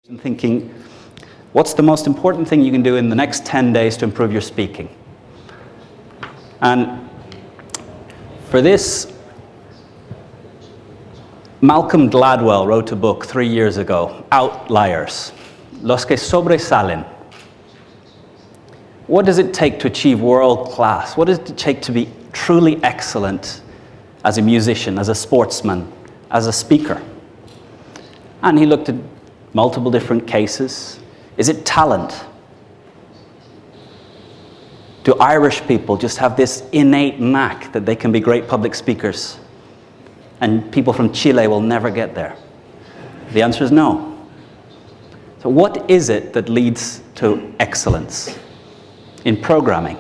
and thinking, what's the most important thing you can do in the next 10 days to improve your speaking? And for this, Malcolm Gladwell wrote a book 3 years ago, Outliers, Los que sobresalen. What does it take to achieve world class? What does it take to be truly excellent as a musician, as a sportsman, as a speaker? And he looked at multiple different cases. Is it talent? Do Irish people just have this innate knack that they can be great public speakers? And people from Chile will never get there? The answer is no. So what is it that leads to excellence in programming?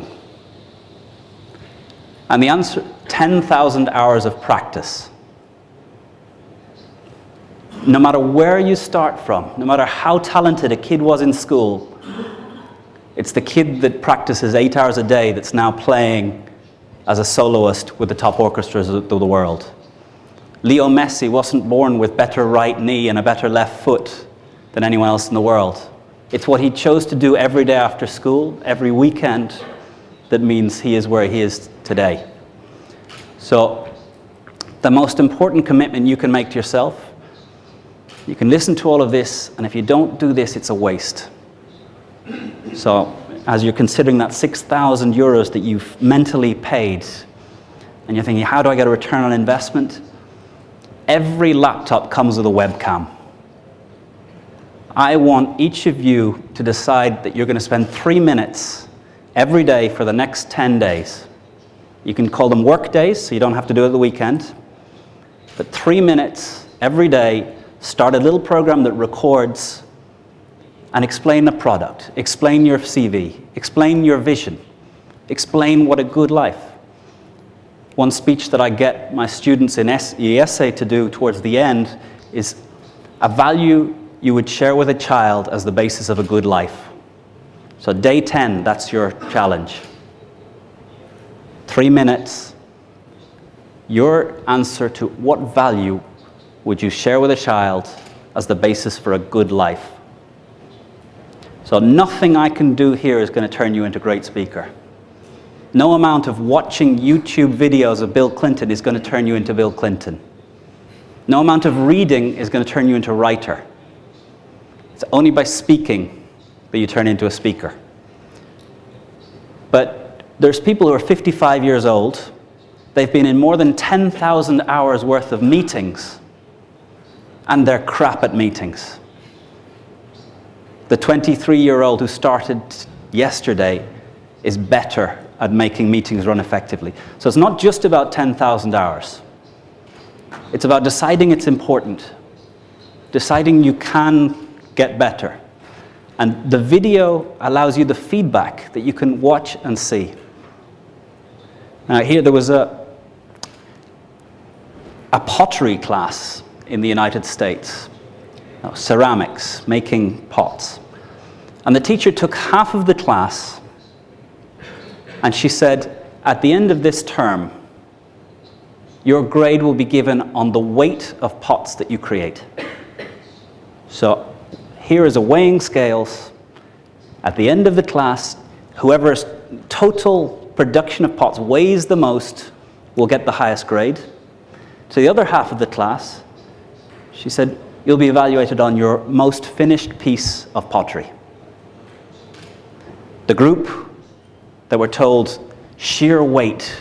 And the answer, 10,000 hours of practice. No matter where you start from, no matter how talented a kid was in school, it's the kid that practices 8 hours a day that's now playing as a soloist with the top orchestras of the world. Leo Messi wasn't born with better right knee and a better left foot than anyone else in the world. It's what he chose to do every day after school, every weekend, that means he is where he is today. So the most important commitment you can make to yourself, you can listen to all of this, and if you don't do this, it's a waste. So as you're considering that 6,000 euros that you've mentally paid, and you're thinking, how do I get a return on investment? Every laptop comes with a webcam. I want each of you to decide that you're going to spend 3 minutes every day for the next 10 days. You can call them work days, so you don't have to do it the weekend. But 3 minutes every day, start a little program that records and explain the product, explain your CV, explain your vision, explain what a good life. One speech that I get my students in essay to do towards the end is a value you would share with a child as the basis of a good life. So day 10, that's your challenge. 3 minutes, your answer to what value would you share with a child as the basis for a good life? So nothing I can do here is going to turn you into a great speaker. No amount of watching YouTube videos of Bill Clinton is going to turn you into Bill Clinton. No amount of reading is going to turn you into a writer. It's only by speaking that you turn into a speaker. But there's people who are 55 years old. They've been in more than 10,000 hours worth of meetings, and they're crap at meetings. The 23-year-old who started yesterday is better at making meetings run effectively. So it's not just about 10,000 hours. It's about deciding it's important, deciding you can get better. And the video allows you the feedback that you can watch and see. Now here there was a pottery class in the United States, ceramics, making pots. And the teacher took half of the class and she said, at the end of this term, your grade will be given on the weight of pots that you create. So here is a weighing scales. At the end of the class, whoever's total production of pots weighs the most will get the highest grade. To the other half of the class, she said, you'll be evaluated on your most finished piece of pottery. The group that were told sheer weight,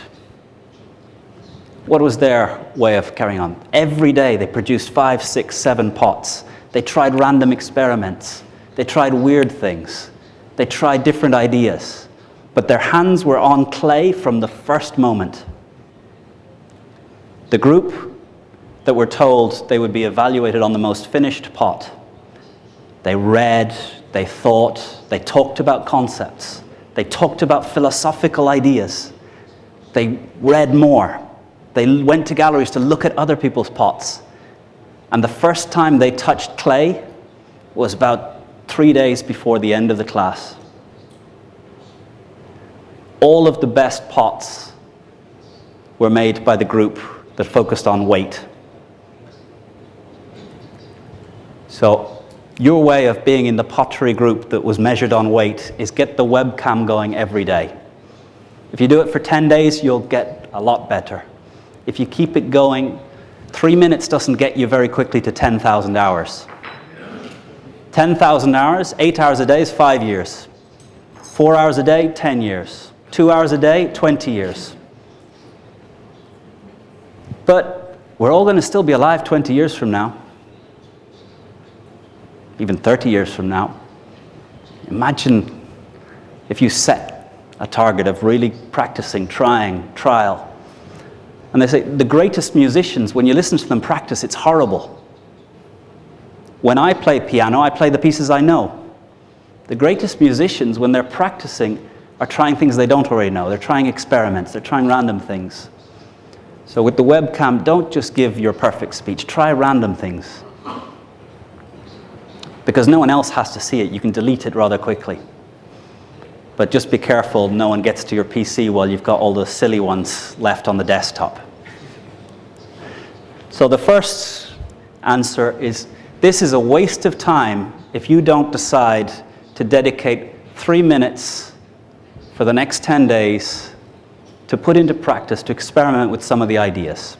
what was their way of carrying on? Every day they produced 5, 6, 7 pots. They tried random experiments. They tried weird things. They tried different ideas. But their hands were on clay from the first moment. The group that were told they would be evaluated on the most finished pot, they read, they thought, they talked about concepts. They talked about philosophical ideas. They read more. They went to galleries to look at other people's pots. And the first time they touched clay was about 3 days before the end of the class. All of the best pots were made by the group that focused on weight. So Your way of being in the pottery group that was measured on weight is get the webcam going every day. If you do it for 10 days, you'll get a lot better. If you keep it going, 3 minutes doesn't get you very quickly to 10,000 hours. 10,000 hours, 8 hours a day is 5 years. 4 hours a day, 10 years. 2 hours a day, 20 years. But we're all going to still be alive 20 years from now. Even 30 years from now. Imagine if you set a target of really practicing, trying, trial. And they say the greatest musicians, when you listen to them practice, it's horrible. When I play piano, I play the pieces I know. The greatest musicians, when they're practicing, are trying things they don't already know. They're trying experiments. They're trying random things. So with the webcam, don't just give your perfect speech. Try random things. Because no one else has to see it. You can delete it rather quickly. But just be careful no one gets to your PC while you've got all the silly ones left on the desktop. So the first answer is, this is a waste of time if you don't decide to dedicate 3 minutes for the next 10 days to put into practice, to experiment with some of the ideas.